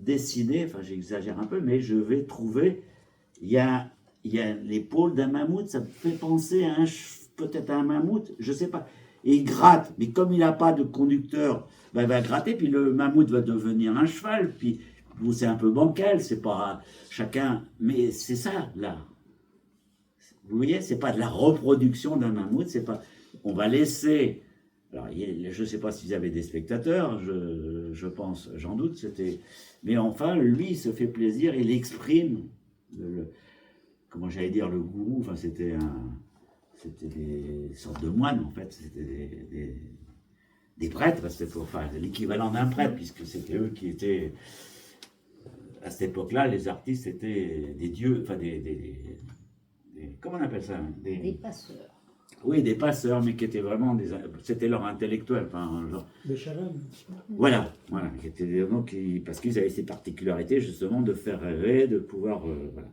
dessiner, enfin j'exagère un peu, mais je vais trouver, il y a l'épaule d'un mammouth, ça me fait penser à peut-être à un mammouth, je sais pas. Et il gratte, mais comme il n'a pas de conducteur, ben, il va gratter, puis le mammouth va devenir un cheval, puis bon, c'est un peu bancal, c'est pas chacun, mais c'est ça l'art. Vous voyez, c'est pas de la reproduction d'un mammouth, c'est pas. On va laisser. Alors, je ne sais pas s'ils avaient des spectateurs, je pense, j'en doute, c'était. Mais enfin, lui, il se fait plaisir, il exprime, comment j'allais dire, le gourou, enfin, c'était des sortes de moines, en fait, c'était des prêtres, c'était enfin, l'équivalent d'un prêtre, puisque c'était eux qui étaient. À cette époque-là, les artistes étaient des dieux, enfin, comment on appelle ça, Des passeurs. Oui, des passeurs, mais qui étaient vraiment des. C'était leur intellectuel. Enfin, genre, Des chalamans. voilà. Qui étaient des gens parce qu'ils avaient ces particularités, justement, de faire rêver, de pouvoir. Voilà.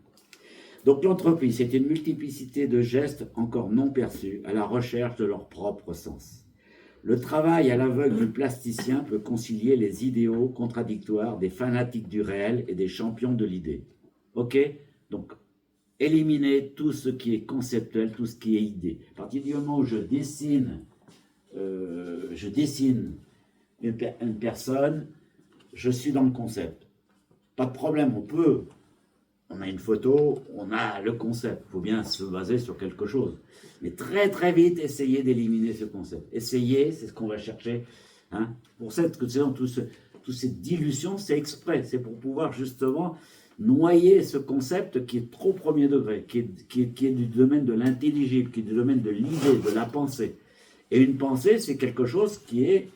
Donc, l'entreprise, c'est une multiplicité de gestes encore non perçus, à la recherche de leur propre sens. Le travail à l'aveugle du plasticien peut concilier les idéaux contradictoires des fanatiques du réel et des champions de l'idée. Ok? Donc, éliminer tout ce qui est conceptuel, tout ce qui est idée. À partir du moment où je dessine une personne, je suis dans le concept. Pas de problème, on a une photo, on a le concept. Il faut bien se baser sur quelque chose. Mais très très vite, essayez d'éliminer ce concept. Essayez, c'est ce qu'on va chercher. Hein. Pour cette toute cette dilution, c'est exprès. C'est pour pouvoir justement noyer ce concept qui est trop premier degré, qui est du domaine de l'intelligible, qui est du domaine de l'idée, de la pensée. Et une pensée, c'est quelque chose qui est,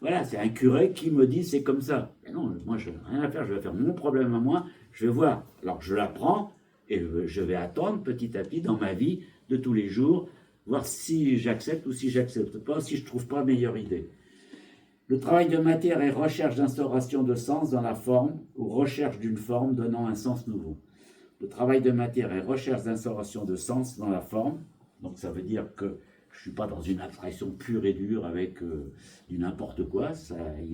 voilà, c'est un curé qui me dit c'est comme ça. Mais non, moi je n'ai rien à faire, je vais faire mon problème à moi, je vais voir. Alors je l'apprends et je vais attendre petit à petit dans ma vie de tous les jours, voir si j'accepte ou si j'accepte pas, si je trouve pas meilleure idée. Le travail de matière est recherche d'instauration de sens dans la forme ou recherche d'une forme donnant un sens nouveau. Le travail de matière est recherche d'instauration de sens dans la forme. Donc ça veut dire que je ne suis pas dans une abstraction pure et dure avec du n'importe quoi.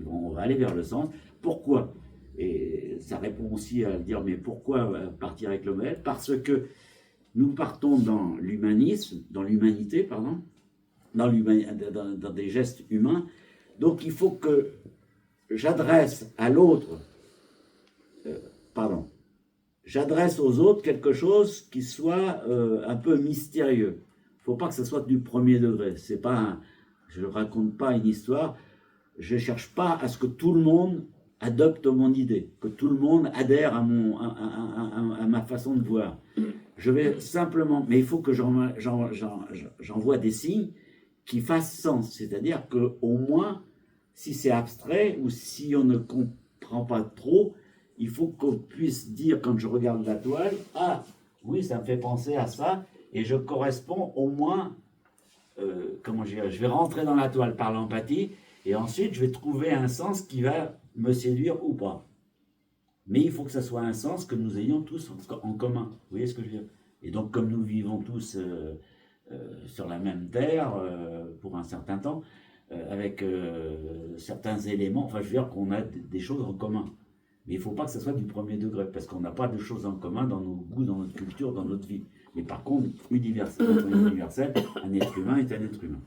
On va aller vers le sens. Pourquoi? Et ça répond aussi à dire, mais pourquoi partir avec le modèle? Parce que nous partons dans l'humanisme, dans l'humanité, pardon, dans des gestes humains. Donc il faut que j'adresse à l'autre, j'adresse aux autres quelque chose qui soit un peu mystérieux. Il ne faut pas que ce soit du premier degré. Je ne raconte pas une histoire, je ne cherche pas à ce que tout le monde adopte mon idée, que tout le monde adhère à ma façon de voir. Je vais simplement, mais il faut que j'envoie des signes qui fassent sens, c'est-à-dire qu'au moins, si c'est abstrait ou si on ne comprend pas trop, il faut qu'on puisse dire quand je regarde la toile, ah oui, ça me fait penser à ça, et je corresponds au moins, je vais rentrer dans la toile par l'empathie, et ensuite je vais trouver un sens qui va me séduire ou pas. Mais il faut que ça soit un sens que nous ayons tous en commun. Vous voyez ce que je veux dire? Et donc comme nous vivons tous sur la même terre pour un certain temps, avec certains éléments, enfin je veux dire qu'on a des choses en commun. Mais il ne faut pas que ce soit du premier degré, parce qu'on n'a pas de choses en commun dans nos goûts, dans notre culture, dans notre vie. Mais par contre, universel, un être humain est un être humain.